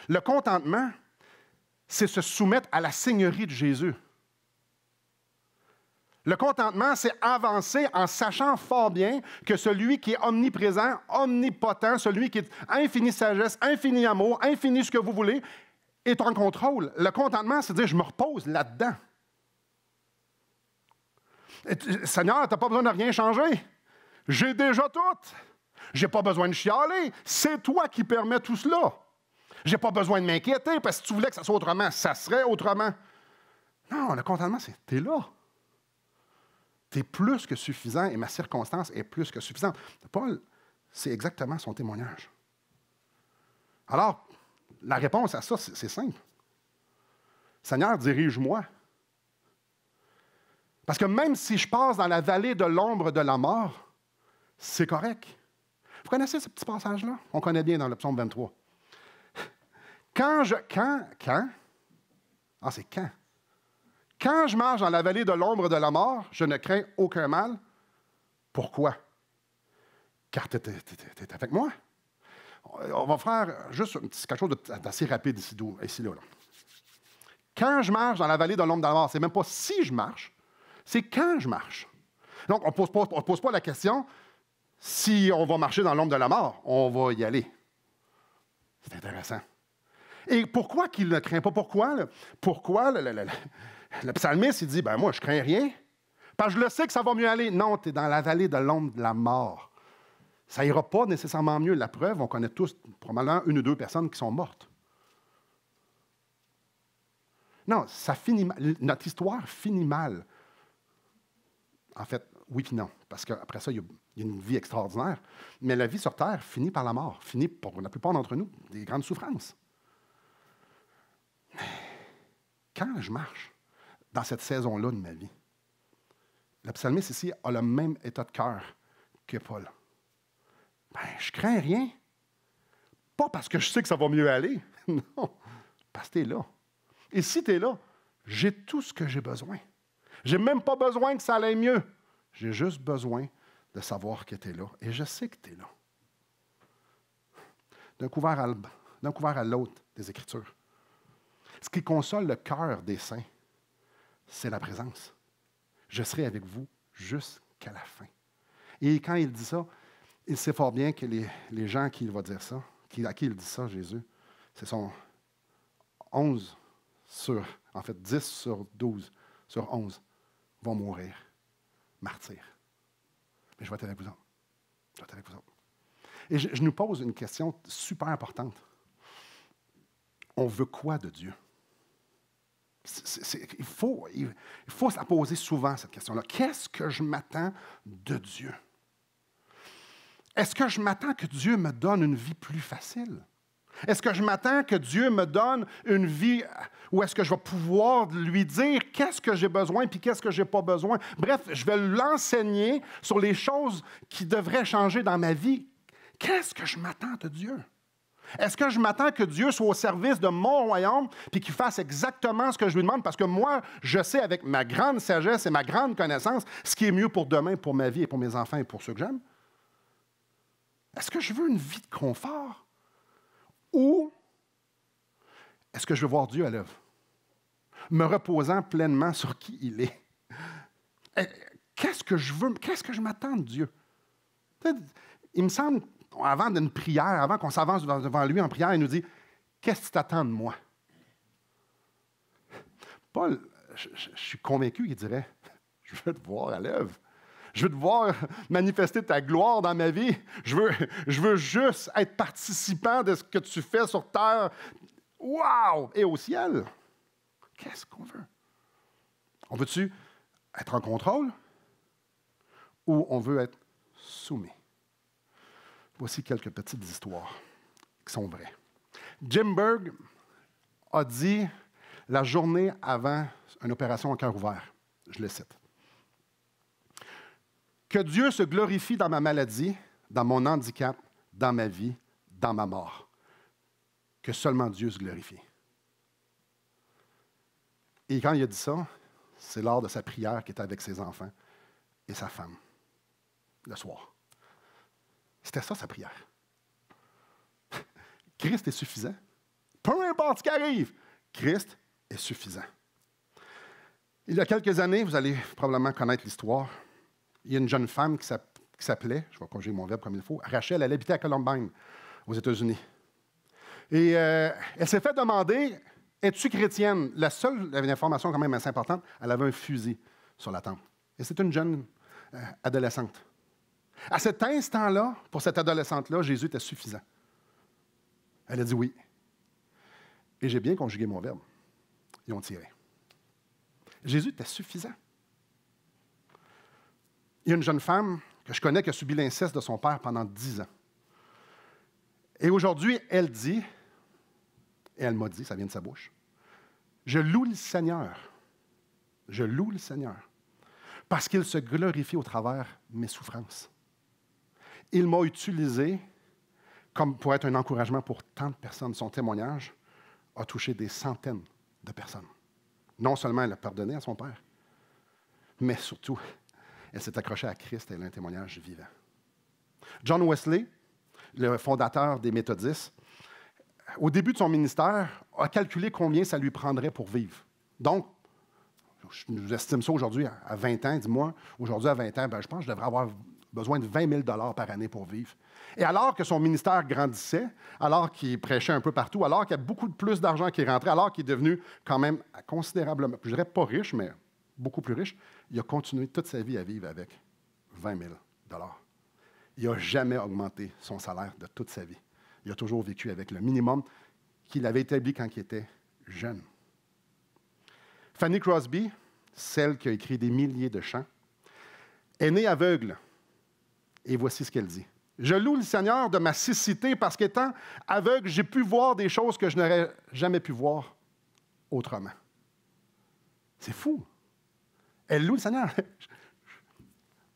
Le contentement, c'est se soumettre à la seigneurie de Jésus. Le contentement, c'est avancer en sachant fort bien que celui qui est omniprésent, omnipotent, celui qui est infini sagesse, infini amour, infini ce que vous voulez, est en contrôle. Le contentement, c'est dire, je me repose là-dedans. Seigneur, tu n'as pas besoin de rien changer. J'ai déjà tout. Je n'ai pas besoin de chialer. C'est toi qui permets tout cela. Je n'ai pas besoin de m'inquiéter parce que si tu voulais que ça soit autrement, ça serait autrement. Non, le contentement, c'est tu es là. Tu es plus que suffisant et ma circonstance est plus que suffisante. Paul, c'est exactement son témoignage. Alors, la réponse à ça, c'est simple. Seigneur, dirige-moi. Parce que même si je passe dans la vallée de l'ombre de la mort, c'est correct. Vous connaissez ce petit passage-là? On connaît bien dans le psaume 23. Quand? Ah, c'est quand? Quand je marche dans la vallée de l'ombre de la mort, je ne crains aucun mal. Pourquoi? Car tu es avec moi. On va faire juste quelque chose d'assez rapide ici, là. Quand je marche dans la vallée de l'ombre de la mort, c'est même pas si je marche, c'est quand je marche. Donc, on ne pose pas la question, Si on va marcher dans l'ombre de la mort, on va y aller. C'est intéressant. Et pourquoi qu'il ne craint pas? Pourquoi le psalmiste, il dit, ben moi, je crains rien, parce que je le sais que ça va mieux aller. Non, tu es dans la vallée de l'ombre de la mort. Ça n'ira pas nécessairement mieux. La preuve, on connaît tous probablement une ou deux personnes qui sont mortes. Non, ça finit mal. Notre histoire finit mal. En fait, oui puis non, parce qu'après ça, il y a une vie extraordinaire. Mais la vie sur Terre finit par la mort, finit pour la plupart d'entre nous, des grandes souffrances. Quand je marche dans cette saison-là de ma vie, le psalmiste ici a le même état de cœur que Paul. Ben, je crains rien. Pas parce que je sais que ça va mieux aller. Non, parce que tu es là. Et si tu es là, j'ai tout ce que j'ai besoin. Je n'ai même pas besoin que ça aille mieux. J'ai juste besoin de savoir que tu es là. Et je sais que tu es là. D'un couvert à l'autre des Écritures. Ce qui console le cœur des saints, c'est la présence. Je serai avec vous jusqu'à la fin. Et quand il dit ça, il sait fort bien que les gens à qui il va dire ça, à qui il dit ça, Jésus, ce sont 10 sur 12 sur 11 vont mourir, martyrs. Mais je vais être avec vous autres. Et je nous pose une question super importante. On veut quoi de Dieu? Il faut se la poser souvent, cette question-là. Qu'est-ce que je m'attends de Dieu? Est-ce que je m'attends que Dieu me donne une vie plus facile? Est-ce que je m'attends que Dieu me donne une vie où est-ce que je vais pouvoir lui dire qu'est-ce que j'ai besoin puis qu'est-ce que je n'ai pas besoin? Bref, je vais l'enseigner sur les choses qui devraient changer dans ma vie. Qu'est-ce que je m'attends de Dieu? Est-ce que je m'attends que Dieu soit au service de mon royaume puis qu'il fasse exactement ce que je lui demande? Parce que moi, je sais avec ma grande sagesse et ma grande connaissance ce qui est mieux pour demain, pour ma vie et pour mes enfants et pour ceux que j'aime. Est-ce que je veux une vie de confort? Ou est-ce que je veux voir Dieu à l'œuvre? Me reposant pleinement sur qui il est. Qu'est-ce que je veux? Qu'est-ce que je m'attends de Dieu? Il me semble, avant d'une prière, avant qu'on s'avance devant lui en prière, il nous dit, qu'est-ce que tu t'attends de moi? Paul, je suis convaincu qu'il dirait, je veux te voir à l'œuvre. Je veux te voir manifester ta gloire dans ma vie. Je veux juste être participant de ce que tu fais sur terre. Wow! Et au ciel. Qu'est-ce qu'on veut? On veut-tu être en contrôle ou on veut être soumis? Voici quelques petites histoires qui sont vraies. Jim Berg a dit la journée avant une opération à cœur ouvert, je le cite, que Dieu se glorifie dans ma maladie, dans mon handicap, dans ma vie, dans ma mort. Que seulement Dieu se glorifie. Et quand il a dit ça, c'est lors de sa prière qu'il était avec ses enfants et sa femme, le soir. C'était ça, sa prière. Christ est suffisant. Peu importe ce qui arrive, Christ est suffisant. Il y a quelques années, vous allez probablement connaître l'histoire, il y a une jeune femme qui s'appelait, je vais corriger mon verbe comme il faut, Rachel, elle habitait à Columbine, aux États-Unis. Et elle s'est fait demander, es-tu chrétienne? La seule information quand même assez importante, elle avait un fusil sur la tempe. Et c'est une jeune adolescente. À cet instant-là, pour cette adolescente-là, Jésus était suffisant. Elle a dit oui. Et j'ai bien conjugué mon verbe. Ils ont tiré. Jésus était suffisant. Il y a une jeune femme que je connais qui a subi l'inceste de son père pendant 10 ans. Et aujourd'hui, elle dit, et elle m'a dit, ça vient de sa bouche, je loue le Seigneur. Je loue le Seigneur. Parce qu'il se glorifie au travers de mes souffrances. Il m'a utilisé comme pour être un encouragement pour tant de personnes. Son témoignage a touché des centaines de personnes. Non seulement elle a pardonné à son père, mais surtout, elle s'est accrochée à Christ et elle a un témoignage vivant. John Wesley, le fondateur des méthodistes, au début de son ministère, a calculé combien ça lui prendrait pour vivre. Donc, j'estime ça aujourd'hui à 20 ans. Dis-moi, aujourd'hui à 20 ans, je pense que je devrais avoir besoin de 20 000 par année pour vivre. Et alors que son ministère grandissait, alors qu'il prêchait un peu partout, alors qu'il y a beaucoup plus d'argent qui est rentré, alors qu'il est devenu quand même considérablement, je dirais pas riche, mais beaucoup plus riche, il a continué toute sa vie à vivre avec 20 000 Il n'a jamais augmenté son salaire de toute sa vie. Il a toujours vécu avec le minimum qu'il avait établi quand il était jeune. Fanny Crosby, celle qui a écrit des milliers de chants, est née aveugle. Et voici ce qu'elle dit. « Je loue le Seigneur de ma cécité parce qu'étant aveugle, j'ai pu voir des choses que je n'aurais jamais pu voir autrement. » C'est fou. Elle loue le Seigneur.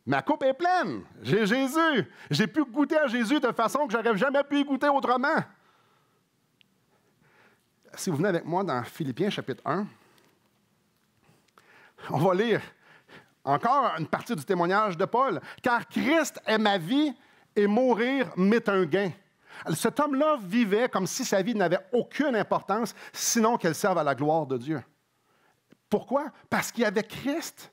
Ma coupe est pleine. J'ai Jésus. J'ai pu goûter à Jésus de façon que je n'aurais jamais pu y goûter autrement. Si vous venez avec moi dans Philippiens chapitre 1, on va lire encore une partie du témoignage de Paul. « Car Christ est ma vie et mourir m'est un gain. » Cet homme-là vivait comme si sa vie n'avait aucune importance, sinon qu'elle serve à la gloire de Dieu. Pourquoi? Parce qu'il y avait Christ.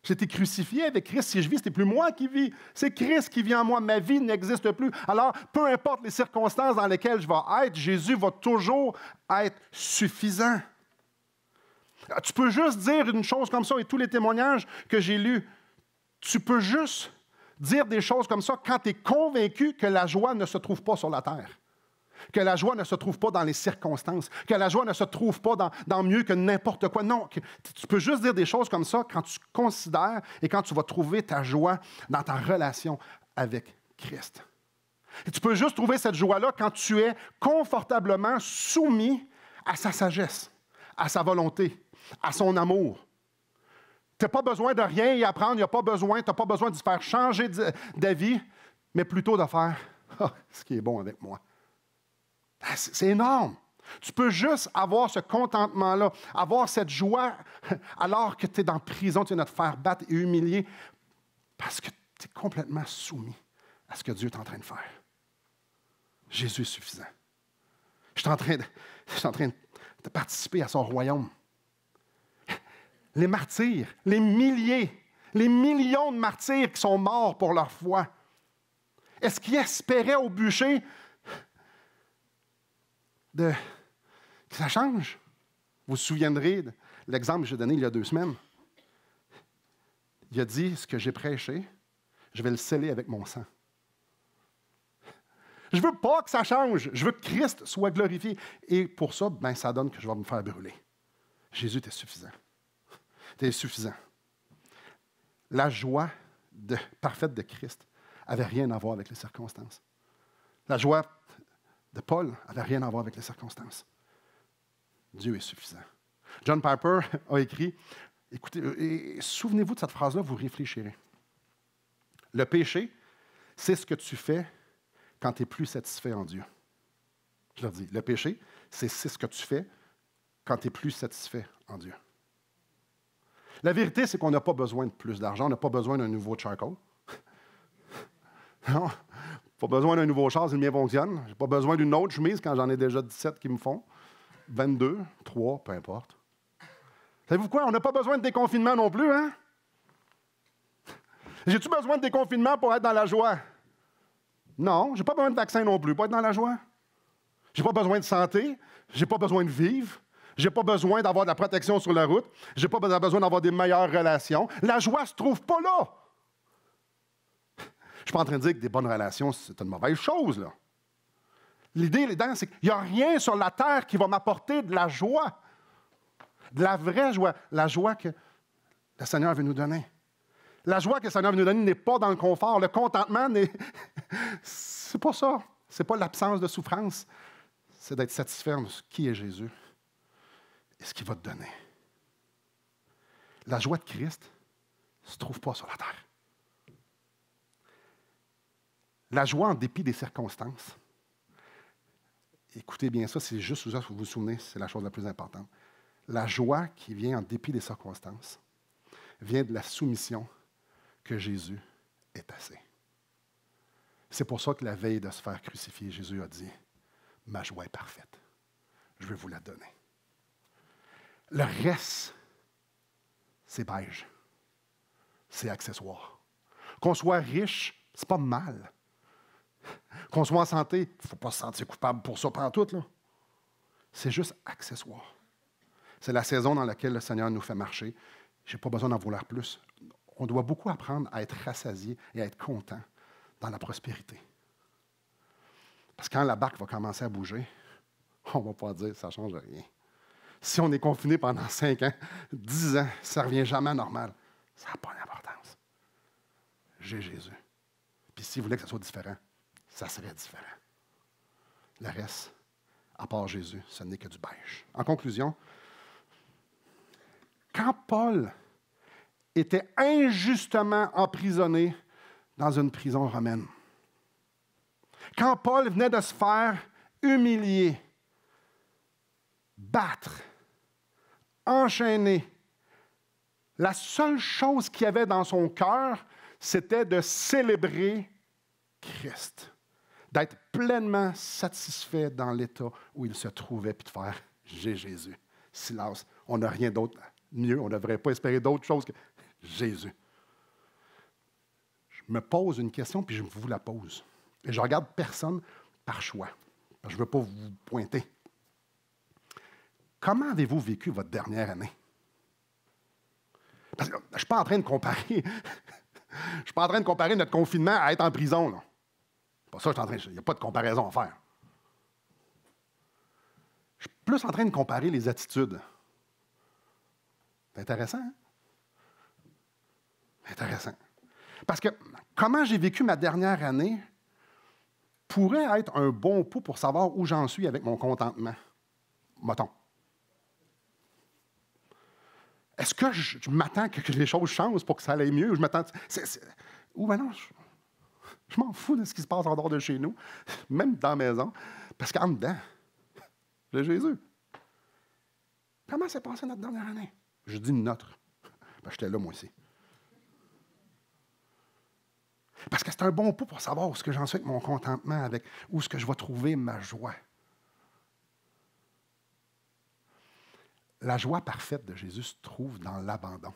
J'étais crucifié avec Christ. Si je vis, ce n'est plus moi qui vis. C'est Christ qui vit en moi. Ma vie n'existe plus. Alors, peu importe les circonstances dans lesquelles je vais être, Jésus va toujours être suffisant. Tu peux juste dire une chose comme ça, et tous les témoignages que j'ai lus, tu peux juste dire des choses comme ça quand tu es convaincu que la joie ne se trouve pas sur la terre, que la joie ne se trouve pas dans les circonstances, que la joie ne se trouve pas dans mieux que n'importe quoi. Non, tu peux juste dire des choses comme ça quand tu considères et quand tu vas trouver ta joie dans ta relation avec Christ. Et tu peux juste trouver cette joie-là quand tu es confortablement soumis à sa sagesse, à sa volonté, à son amour. Tu n'as pas besoin de rien y apprendre, tu n'as pas besoin de se faire changer d'avis, mais plutôt de faire ce qui est bon avec moi. C'est énorme. Tu peux juste avoir ce contentement-là, avoir cette joie alors que tu es dans la prison, tu viens de te faire battre et humilier parce que tu es complètement soumis à ce que Dieu est en train de faire. Jésus est suffisant. Je suis en train de participer à son royaume. Les martyrs, les milliers, les millions de martyrs qui sont morts pour leur foi. Est-ce qu'ils espéraient au bûcher que ça change? Vous vous souviendrez de l'exemple que j'ai donné il y a 2 semaines. Il a dit, ce que j'ai prêché, je vais le sceller avec mon sang. Je ne veux pas que ça change. Je veux que Christ soit glorifié. Et pour ça, ça donne que je vais me faire brûler. Jésus était suffisant. C'était suffisant. La joie parfaite de Christ n'avait rien à voir avec les circonstances. La joie de Paul n'avait rien à voir avec les circonstances. Dieu est suffisant. John Piper a écrit, écoutez, souvenez-vous de cette phrase-là, vous réfléchirez. Le péché, c'est ce que tu fais quand tu n'es plus satisfait en Dieu. Je leur dis, le péché, c'est ce que tu fais quand tu n'es plus satisfait en Dieu. La vérité, c'est qu'on n'a pas besoin de plus d'argent, on n'a pas besoin d'un nouveau charcoal. Non, pas besoin d'un nouveau char, si le mien fonctionne. Je n'ai pas besoin d'une autre chemise quand j'en ai déjà 17 qui me font. 22, 3, peu importe. Savez-vous quoi? On n'a pas besoin de déconfinement non plus, hein? J'ai-tu besoin de déconfinement pour être dans la joie? Non, je n'ai pas besoin de vaccin non plus pour être dans la joie. Je n'ai pas besoin de santé, je n'ai pas besoin de vivre. Je n'ai pas besoin d'avoir de la protection sur la route. Je n'ai pas besoin d'avoir des meilleures relations. La joie ne se trouve pas là. Je ne suis pas en train de dire que des bonnes relations, c'est une mauvaise chose, là. L'idée là-dedans, c'est qu'il n'y a rien sur la terre qui va m'apporter de la joie. De la vraie joie. La joie que le Seigneur veut nous donner. La joie que le Seigneur veut nous donner n'est pas dans le confort. Le contentement, c'est pas ça. C'est pas l'absence de souffrance. C'est d'être satisfait de qui est Jésus. Et ce qu'il va te donner. La joie de Christ ne se trouve pas sur la terre. La joie en dépit des circonstances. Écoutez bien ça, c'est juste ça, vous vous souvenez, c'est la chose la plus importante. La joie qui vient en dépit des circonstances vient de la soumission que Jésus est assez. C'est pour ça que la veille de se faire crucifier, Jésus a dit, « Ma joie est parfaite. Je vais vous la donner. » Le reste, c'est beige. C'est accessoire. Qu'on soit riche, c'est pas mal. Qu'on soit en santé, il ne faut pas se sentir coupable pour ça, prends tout, là. C'est juste accessoire. C'est la saison dans laquelle le Seigneur nous fait marcher. Je n'ai pas besoin d'en vouloir plus. On doit beaucoup apprendre à être rassasié et à être content dans la prospérité. Parce que quand la barque va commencer à bouger, on ne va pas dire que ça ne change rien. Si on est confiné pendant 5 ans, 10 ans, ça ne revient jamais à normal. Ça n'a pas d'importance. J'ai Jésus. Puis s'il voulait que ça soit différent, ça serait différent. Le reste, à part Jésus, ce n'est que du beige. En conclusion, quand Paul était injustement emprisonné dans une prison romaine, quand Paul venait de se faire humilier, battre, enchaîner, la seule chose qu'il y avait dans son cœur, c'était de célébrer Christ, d'être pleinement satisfait dans l'état où il se trouvait, puis de faire « J'ai Jésus ». Silence, on n'a rien d'autre mieux, on ne devrait pas espérer d'autre chose que Jésus. Je me pose une question, puis je vous la pose. Et je regarde personne par choix. Je ne veux pas vous pointer. Comment avez-vous vécu votre dernière année? Parce que je ne suis pas en train de comparer. Je ne suis pas en train de comparer notre confinement à être en prison. Là. C'est pas ça que je suis en train. Il n'y a pas de comparaison à faire. Je suis plus en train de comparer les attitudes. C'est intéressant, hein? Intéressant. Parce que comment j'ai vécu ma dernière année pourrait être un bon pouls pour savoir où j'en suis avec mon contentement. Mettons. Est-ce que je m'attends que les choses changent pour que ça aille mieux? Ou je m'attends. Ou ben non, je m'en fous de ce qui se passe en dehors de chez nous, même dans la maison, parce qu'en dedans, j'ai Jésus. Comment s'est passée notre dernière année? Je dis notre. Parce que j'étais là, moi aussi. Parce que c'est un bon pouls pour savoir où est-ce que j'en suis avec mon contentement, avec où est-ce que je vais trouver ma joie. La joie parfaite de Jésus se trouve dans l'abandon.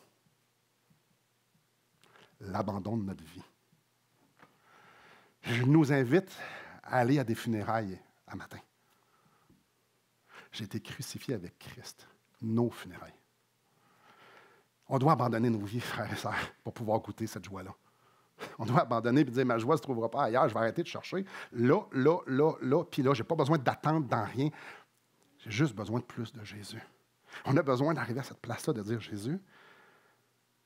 L'abandon de notre vie. Je nous invite à aller à des funérailles à matin. J'ai été crucifié avec Christ. Nos funérailles. On doit abandonner nos vies, frères et sœurs, pour pouvoir goûter cette joie-là. On doit abandonner et dire, ma joie ne se trouvera pas ailleurs, je vais arrêter de chercher. Là, puis là, je n'ai pas besoin d'attendre dans rien. J'ai juste besoin de plus de Jésus. On a besoin d'arriver à cette place-là, de dire, Jésus,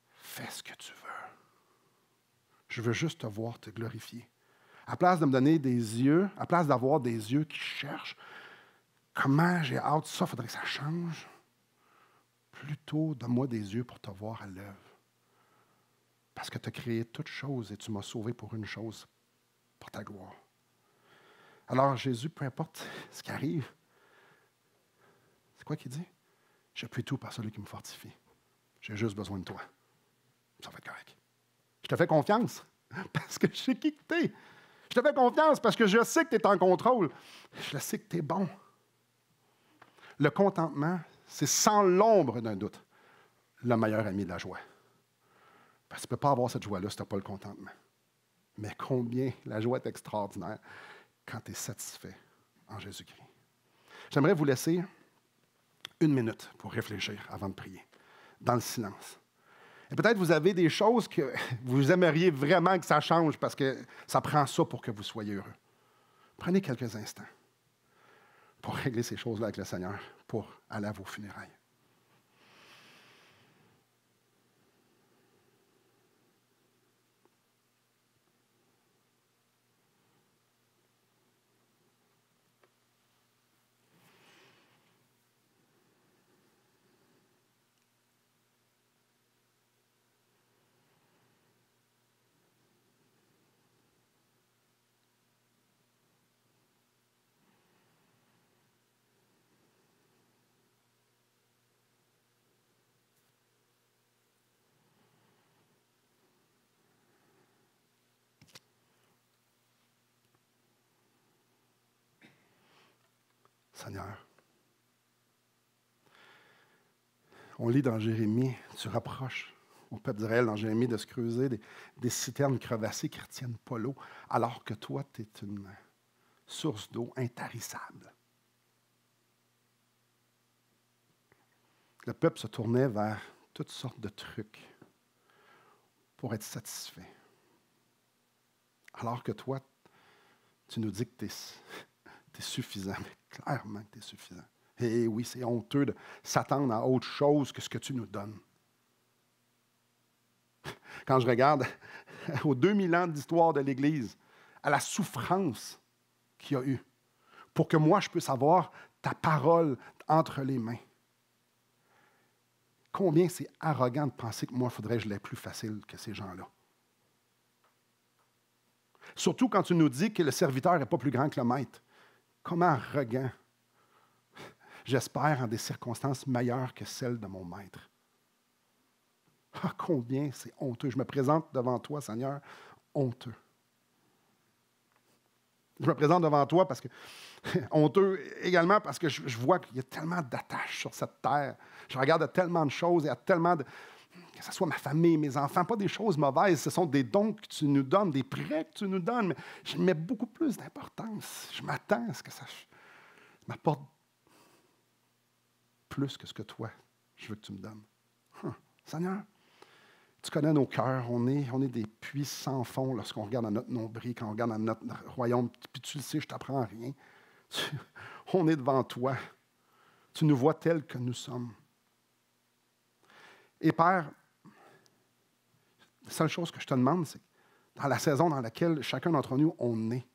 fais ce que tu veux. Je veux juste te voir te glorifier. À place de me donner des yeux, à place d'avoir des yeux qui cherchent, comment j'ai hâte, ça, il faudrait que ça change. Plutôt, donne-moi des yeux pour te voir à l'œuvre. Parce que tu as créé toutes choses et tu m'as sauvé pour une chose, pour ta gloire. Alors, Jésus, peu importe ce qui arrive, c'est quoi qu'il dit? Je puis tout par celui qui me fortifie. J'ai juste besoin de toi. Ça va être correct. Je te fais confiance parce que je sais qui tu es. Je te fais confiance parce que je sais que tu es en contrôle. Je sais que tu es bon. Le contentement, c'est sans l'ombre d'un doute le meilleur ami de la joie. Parce que tu ne peux pas avoir cette joie-là si tu n'as pas le contentement. Mais combien la joie est extraordinaire quand tu es satisfait en Jésus-Christ. J'aimerais vous laisser 1 minute pour réfléchir avant de prier, dans le silence. Et peut-être vous avez des choses que vous aimeriez vraiment que ça change parce que ça prend ça pour que vous soyez heureux. Prenez quelques instants pour régler ces choses-là avec le Seigneur, pour aller à vos funérailles. Seigneur, on lit dans Jérémie, tu rapproches au peuple d'Israël dans Jérémie de se creuser des citernes crevassées qui ne retiennent pas l'eau, alors que toi, tu es une source d'eau intarissable. Le peuple se tournait vers toutes sortes de trucs pour être satisfait. Alors que toi, tu nous dis que tu es suffisant. Mais clairement que tu es suffisant. Et oui, c'est honteux de s'attendre à autre chose que ce que tu nous donnes. Quand je regarde aux 2000 ans d'histoire de l'Église, à la souffrance qu'il y a eu, pour que moi, je puisse avoir ta parole entre les mains. Combien c'est arrogant de penser que moi, il faudrait que je l'aie plus facile que ces gens-là. Surtout quand tu nous dis que le serviteur n'est pas plus grand que le maître. Comment arrogant. J'espère en des circonstances meilleures que celles de mon maître. Ah, combien c'est honteux. Je me présente devant toi, Seigneur, honteux. Je me présente devant toi parce que, honteux également parce que je vois qu'il y a tellement d'attaches sur cette terre. Je regarde à tellement de choses et à tellement de... Que ce soit ma famille, mes enfants, pas des choses mauvaises, ce sont des dons que tu nous donnes, des prêts que tu nous donnes, mais je mets beaucoup plus d'importance. Je m'attends à ce que ça m'apporte plus que ce que toi, je veux que tu me donnes. Seigneur, tu connais nos cœurs, on est des puits sans fond lorsqu'on regarde à notre nombril, quand on regarde à notre royaume, puis tu le sais, je ne t'apprends rien. On est devant toi. Tu nous vois tels que nous sommes. Et Père, la seule chose que je te demande, c'est dans la saison dans laquelle chacun d'entre nous, on est.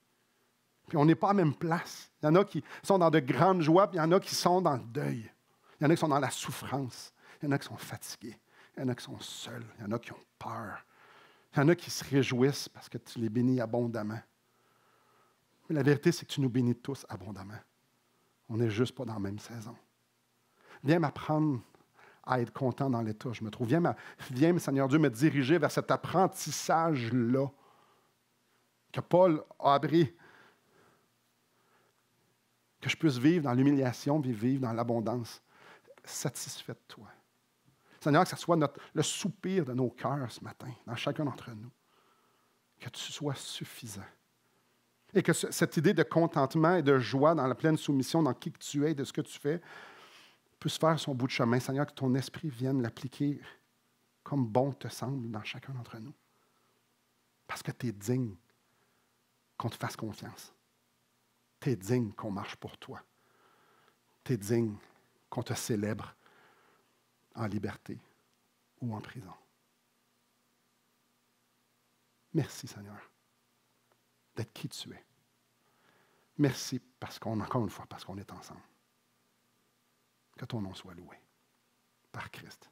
Puis on n'est pas à la même place. Il y en a qui sont dans de grandes joies, puis il y en a qui sont dans le deuil. Il y en a qui sont dans la souffrance. Il y en a qui sont fatigués. Il y en a qui sont seuls. Il y en a qui ont peur. Il y en a qui se réjouissent parce que tu les bénis abondamment. Mais la vérité, c'est que tu nous bénis tous abondamment. On n'est juste pas dans la même saison. Viens m'apprendre à être content dans l'état où je me trouve. Viens, Seigneur Dieu, me diriger vers cet apprentissage-là que Paul a appris. Que je puisse vivre dans l'humiliation, puis vivre dans l'abondance. Satisfait de toi. Seigneur, que ce soit le soupir de nos cœurs ce matin, dans chacun d'entre nous. Que tu sois suffisant. Et que cette idée de contentement et de joie dans la pleine soumission dans qui que tu es et de ce que tu fais puisse faire son bout de chemin. Seigneur, que ton esprit vienne l'appliquer comme bon te semble dans chacun d'entre nous. Parce que tu es digne qu'on te fasse confiance. Tu es digne qu'on marche pour toi. Tu es digne qu'on te célèbre en liberté ou en prison. Merci, Seigneur, d'être qui tu es. Merci encore une fois, parce qu'on est ensemble. Que ton nom soit loué par Christ.